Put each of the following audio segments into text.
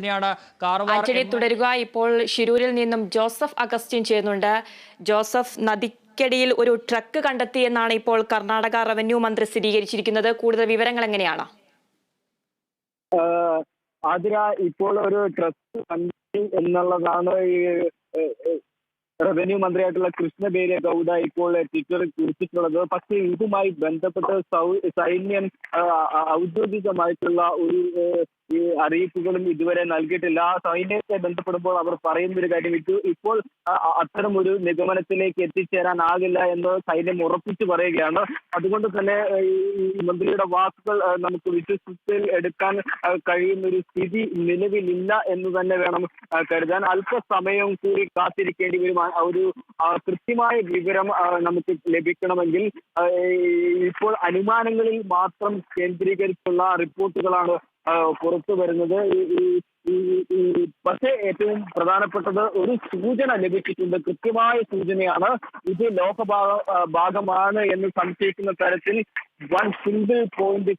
തന്നെയാണ് കാർവാർ ആന്റണി തുടരുക. ഇപ്പോൾ ശിരൂരിൽ നിന്നും ജോസഫ് അഗസ്റ്റിൻ ചെയ്യുന്നുണ്ട്. ജോസഫ്, നദിക്കടിയിൽ ഒരു ട്രക്ക് കണ്ടെത്തി എന്നാണ് ഇപ്പോൾ കർണാടക റവന്യൂ മന്ത്രി സ്ഥിരീകരിച്ചിരിക്കുന്നത്. കൂടുതൽ വിവരങ്ങൾ എങ്ങനെയാണ്? ആതിര, ഇപ്പോൾ ഒരു ട്രക്ക് കണ്ടെത്തി എന്നുള്ളതാണ് ഈ റവന്യൂ മന്ത്രിയായിട്ടുള്ള കൃഷ്ണ ബൈരേ ഗൗഡ ഇപ്പോൾ ട്വിറ്ററിൽ കുറിച്ചിട്ടുള്ളത്. പക്ഷേ ഇതുമായി ബന്ധപ്പെട്ട് സൈന്യം ഔദ്യോഗികമായിട്ടുള്ള ഒരു ഈ അറിയിപ്പുകളും ഇതുവരെ നൽകിയിട്ടില്ല. സൈന്യത്തെ ബന്ധപ്പെടുമ്പോൾ അവർ പറയുന്ന ഒരു കാര്യം, ഇപ്പോൾ അത്തരം ഒരു നിഗമനത്തിലേക്ക് എത്തിച്ചേരാനാകില്ല എന്ന് സൈന്യം ഉറപ്പിച്ചു പറയുകയാണ്. അതുകൊണ്ട് തന്നെ ഈ മന്ത്രിയുടെ വാക്കുകൾ നമുക്ക് വിശ്വസിച്ചിൽ എടുക്കാൻ കഴിയുന്ന ഒരു സ്ഥിതി നിലവിലില്ല എന്ന് തന്നെ വേണം കരുതാൻ. അല്പസമയം കൂടി കാത്തിരിക്കേണ്ടി വരും. ഒരു കൃത്യമായ വിവരം നമുക്ക് ലഭിക്കണമെങ്കിൽ ഇപ്പോൾ അനുമാനങ്ങളിൽ മാത്രം കേന്ദ്രീകരിച്ചുള്ള റിപ്പോർട്ടുകളാണ് പുറത്തു വരുന്നത്. പക്ഷേ ഏറ്റവും പ്രധാനപ്പെട്ടത് ഒരു സൂചന ലഭിച്ചിട്ടുണ്ട്. കൃത്യമായ സൂചനയാണ്. ഇത് ഭാഗമാണ് എന്ന് സംശയിക്കുന്ന തരത്തിൽ സിംഗിൾ പോയിന്റ്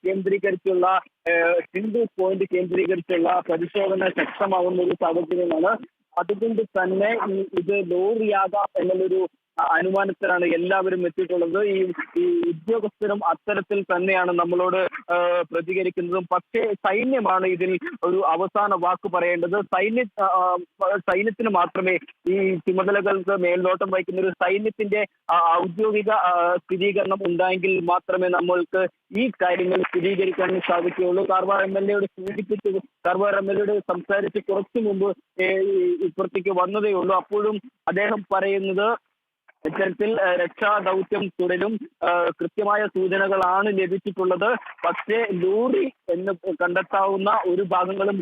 കേന്ദ്രീകരിച്ചുള്ള പരിശോധന ശക്തമാകുന്ന ഒരു സാഹചര്യമാണ്. അതുകൊണ്ട് തന്നെ ഇത് ലോറിയാകാം എന്നുള്ളൊരു അനുമാനത്തിലാണ് എല്ലാവരും എത്തിയിട്ടുള്ളത്. ഈ ഉദ്യോഗസ്ഥരും അത്തരത്തിൽ തന്നെയാണ് നമ്മളോട് പ്രതികരിക്കുന്നതും. പക്ഷേ സൈന്യമാണ് ഇതിൽ ഒരു അവസാന വാക്ക് പറയേണ്ടത്. സൈന്യത്തിന് മാത്രമേ ഈ ചുമതലകൾക്ക് മേൽനോട്ടം വഹിക്കുന്ന ഒരു സൈന്യത്തിന്റെ ഔദ്യോഗിക സ്ഥിരീകരണം ഉണ്ടായെങ്കിൽ മാത്രമേ നമ്മൾക്ക് ഈ കാര്യങ്ങൾ സ്ഥിരീകരിക്കാൻ സാധിക്കുകയുള്ളൂ. കാർവാർ എം എൽ എയോട് സംസാരിച്ച് കുറച്ചു മുമ്പ് ഇപ്പുറത്തേക്ക് വന്നതേ ഉള്ളൂ. അപ്പോഴും അദ്ദേഹം പറയുന്നത് ഇത്തരത്തിൽ രക്ഷാദൗത്യം തുടരും. കൃത്യമായ സൂചനകളാണ് ലഭിച്ചിട്ടുള്ളത്. പക്ഷേ ലോറി എന്ന് കണ്ടെത്താവുന്ന ഒരു ഭാഗങ്ങളും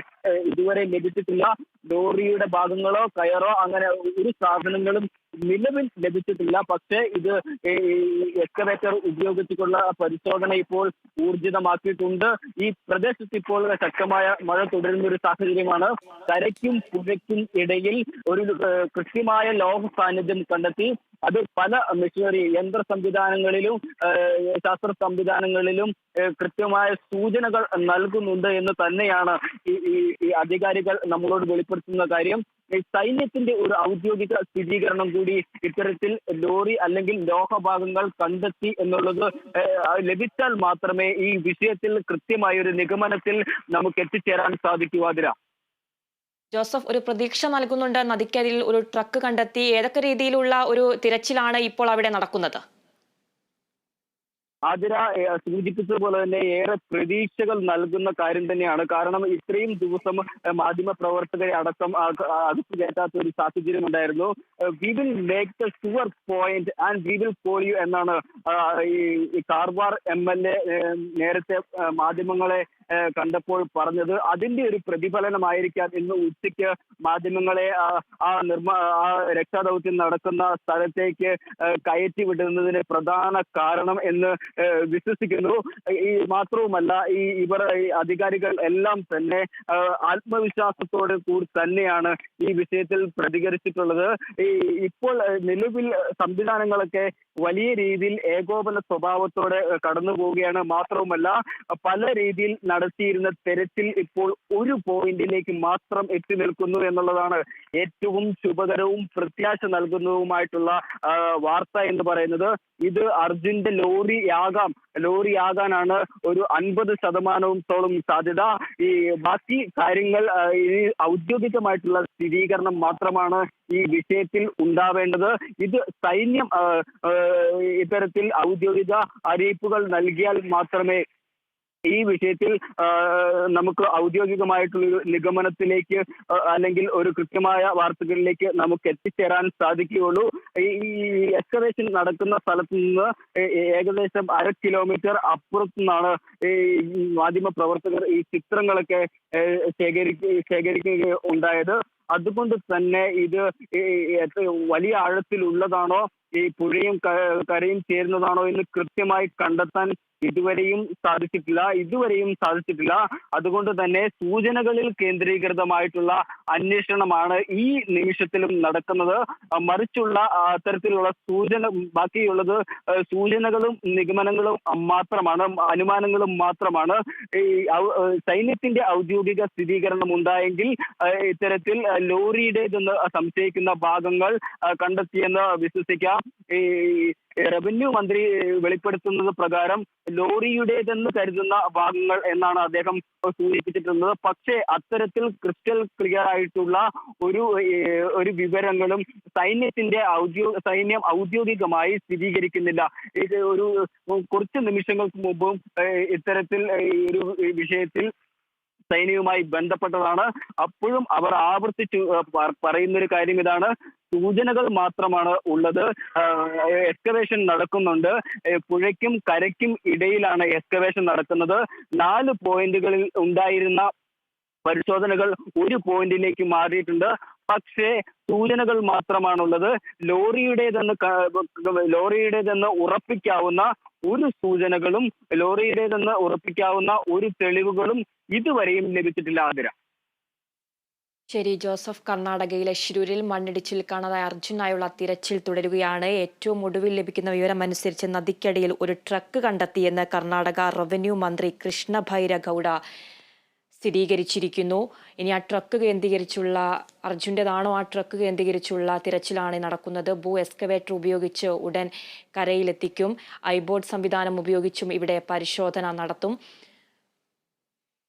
ഇതുവരെ ലഭിച്ചിട്ടില്ല. ലോറിയുടെ ഭാഗങ്ങളോ കയറോ അങ്ങനെ ഒരു സാധനങ്ങളും നിലവിൽ ലഭിച്ചിട്ടില്ല. പക്ഷേ ഇത് എക്സ്കവേറ്റർ ഉപയോഗിച്ചിട്ടുള്ള പരിശോധന ഇപ്പോൾ ഊർജിതമാക്കിയിട്ടുണ്ട്. ഈ പ്രദേശത്ത് ഇപ്പോൾ ശക്തമായ മഴ തുടരുന്ന ഒരു സാഹചര്യമാണ്. കരയ്ക്കും പുഴയ്ക്കും ഇടയിൽ ഒരു കൃത്യമായ ലോഹ സാന്നിധ്യം കണ്ടെത്തി. അത് പല മെഷീനറി യന്ത്ര സംവിധാനങ്ങളിലും ശാസ്ത്ര സംവിധാനങ്ങളിലും കൃത്യമായ സൂചനകൾ നൽകുന്നുണ്ട് എന്ന് തന്നെയാണ് ഈ അധികാരികൾ നമ്മളോട് വെളിപ്പെടുത്തുന്ന കാര്യം. സൈന്യത്തിന്റെ ഒരു ഔദ്യോഗിക സ്ഥിരീകരണം കൂടി ഇത്തരത്തിൽ ലോറി അല്ലെങ്കിൽ ലോഹഭാഗങ്ങൾ കണ്ടെത്തി എന്നുള്ളത് ലഭിച്ചാൽ മാത്രമേ ഈ വിഷയത്തിൽ കൃത്യമായ ഒരു നിഗമനത്തിൽ നമുക്ക് എത്തിച്ചേരാൻ സാധിക്കൂ. ആതിര, ജോസഫ്, ഒരു പ്രതീക്ഷ നൽകുന്നുണ്ട്. നദിക്കരിയിൽ ഒരു ട്രക്ക് കണ്ടെത്തി. ഏതൊക്കെ രീതിയിലുള്ള ഒരു തിരച്ചിലാണ് ഇപ്പോൾ അവിടെ നടക്കുന്നത്? ആതിര സൂചിപ്പിച്ചതുപോലെ തന്നെ ഏറെ പ്രതീക്ഷകൾ നൽകുന്ന കാര്യം തന്നെയാണ്. കാരണം ഇത്രയും ദിവസം മാധ്യമ പ്രവർത്തകരെ അടക്കം അകത്തു കയറ്റാത്ത ഒരു സാഹചര്യം ഉണ്ടായിരുന്നു. We will make the sure point and we will call you എന്നാണ് ഈ കാർവാർ MLA നേരത്തെ മാധ്യമങ്ങളെ കണ്ടപ്പോൾ പറഞ്ഞത്. അതിന്റെ ഒരു പ്രതിഫലനമായിരിക്കാം ഇന്ന് ഉച്ചയ്ക്ക് മാധ്യമങ്ങളെ ആ രക്ഷാദൗത്യം നടക്കുന്ന സ്ഥലത്തേക്ക് കയറ്റി വിടുന്നതിന് പ്രധാന കാരണം എന്ന് വിശ്വസിക്കുന്നു. മാത്രവുമല്ല ഇവർ അധികാരികൾ എല്ലാം തന്നെ ആത്മവിശ്വാസത്തോടെ കൂടി തന്നെയാണ് ഈ വിഷയത്തിൽ പ്രതികരിച്ചിട്ടുള്ളത്. ഇപ്പോൾ നിലവിൽ സംവിധാനങ്ങളൊക്കെ വലിയ രീതിയിൽ ഏകോപന സ്വഭാവത്തോടെ കടന്നു പോവുകയാണ്. മാത്രവുമല്ല പല രീതിയിൽ നടത്തിയിരുന്ന തെരച്ചിൽ ഇപ്പോൾ ഒരു പോയിന്റിലേക്ക് മാത്രം എത്തി നിൽക്കുന്നു എന്നുള്ളതാണ് ഏറ്റവും ശുഭകരവും പ്രത്യാശ നൽകുന്നതുമായിട്ടുള്ള വാർത്ത എന്ന് പറയുന്നത്. ഇത് അർജുന്റെ ലോറിയാകാനാണ് ഒരു 50% സാധ്യത. ഈ ബാക്കി കാര്യങ്ങൾ ഈ ഔദ്യോഗികമായിട്ടുള്ള സ്ഥിരീകരണം മാത്രമാണ് ഈ വിഷയത്തിൽ ഉണ്ടാവേണ്ടത്. ഇത് സൈന്യം ഇത്തരത്തിൽ ഔദ്യോഗിക അറിയിപ്പുകൾ നൽകിയാൽ മാത്രമേ ഈ വിഷയത്തിൽ നമുക്ക് ഔദ്യോഗികമായിട്ടുള്ളൊരു നിഗമനത്തിലേക്ക് അല്ലെങ്കിൽ ഒരു കൃത്യമായ വാർത്തകളിലേക്ക് നമുക്ക് എത്തിച്ചേരാൻ സാധിക്കുകയുള്ളൂ. ഈ എക്സ്കവേഷൻ നടക്കുന്ന സ്ഥലത്ത് നിന്ന് ഏകദേശം 1/2 കിലോമീറ്റർ അപ്പുറത്തു നിന്നാണ് ഈ മാധ്യമ പ്രവർത്തകർ ഈ ചിത്രങ്ങളൊക്കെ ശേഖരിക്കുക ഉണ്ടായത്. അതുകൊണ്ട് തന്നെ ഇത് വലിയ ആഴത്തിലുള്ളതാണോ ഈ പുഴയും കരയും ചേരുന്നതാണോ എന്ന് കൃത്യമായി കണ്ടെത്താൻ ഇതുവരെയും സാധിച്ചിട്ടില്ല. അതുകൊണ്ട് തന്നെ സൂചനകളിൽ കേന്ദ്രീകൃതമായിട്ടുള്ള അന്വേഷണമാണ് ഈ നിമിഷത്തിലും നടക്കുന്നത്. മറിച്ചുള്ള അത്തരത്തിലുള്ള ബാക്കിയുള്ളത് സൂചനകളും നിഗമനങ്ങളും മാത്രമാണ്, അനുമാനങ്ങളും മാത്രമാണ്. ഈ സൈന്യത്തിന്റെ ഔദ്യോഗിക സ്ഥിരീകരണം ഉണ്ടായെങ്കിൽ ഇത്തരത്തിൽ ലോറിയുടേതെന്ന് സംശയിക്കുന്ന ഭാഗങ്ങൾ കണ്ടെത്തിയെന്ന് വിശ്വസിക്കാം. ഈ റവന്യൂ മന്ത്രി വെളിപ്പെടുത്തുന്നത് പ്രകാരം ലോറിയുടേതെന്ന് കരുതുന്ന ഭാഗങ്ങൾ എന്നാണ് അദ്ദേഹം സൂചിപ്പിച്ചിട്ടുള്ളത്. പക്ഷേ അത്തരത്തിൽ ക്രിസ്റ്റൽ ക്ലിയർ ആയിട്ടുള്ള ഒരു വിവരങ്ങളും സൈന്യം ഔദ്യോഗികമായി സ്ഥിരീകരിക്കുന്നില്ല. ഇത് കുറച്ച് നിമിഷങ്ങൾക്ക് മുമ്പും ഇത്തരത്തിൽ ഒരു വിഷയത്തിൽ സൈന്യവുമായി ബന്ധപ്പെട്ടതാണ്. അപ്പോഴും അവർ ആവർത്തിച്ചു പറയുന്നൊരു കാര്യം ഇതാണ്: സൂചനകൾ മാത്രമാണ് ഉള്ളത്. എക്സ്കവേഷൻ നടക്കുന്നുണ്ട്. പുഴയ്ക്കും കരയ്ക്കും ഇടയിലാണ് എക്സ്കവേഷൻ നടക്കുന്നത്. 4 പോയിന്റുകളിൽ ഉണ്ടായിരുന്ന പരിശോധനകൾ ഒരു പോയിന്റിലേക്ക് മാറിയിട്ടുണ്ട്. പക്ഷേ സൂചനകൾ മാത്രമാണുള്ളത്. ലോറിയുടേതെന്ന് ഉറപ്പിക്കാവുന്ന ഒരു തെളിവുകളും ഇതുവരെയും ലഭിച്ചിട്ടില്ല. ആതിര. ശരി ജോസഫ്, കർണാടകയിലെ ശിരൂരിൽ മണ്ണിടിച്ചിൽ കാണാതായ അർജുനായുള്ള തിരച്ചിൽ തുടരുകയാണ്. ഏറ്റവും ഒടുവിൽ ലഭിക്കുന്ന വിവരം അനുസരിച്ച് നദിക്കടിയിൽ ഒരു ട്രക്ക് കണ്ടെത്തിയെന്ന് കർണാടക റവന്യൂ മന്ത്രി കൃഷ്ണ ഭൈരഗൌഡ സ്ഥിരീകരിച്ചിരിക്കുന്നു. ഇനി ആ ട്രക്ക് കേന്ദ്രീകരിച്ചുള്ള അർജുൻ്റെതാണോ ആ ട്രക്ക് കേന്ദ്രീകരിച്ചുള്ള തിരച്ചിലാണ് നടക്കുന്നത്. എക്സ്കവേറ്റർ ഉപയോഗിച്ച് ഉടൻ കരയിലെത്തിക്കും. ഐബോട്ട് സംവിധാനം ഉപയോഗിച്ചും ഇവിടെ പരിശോധന നടത്തും.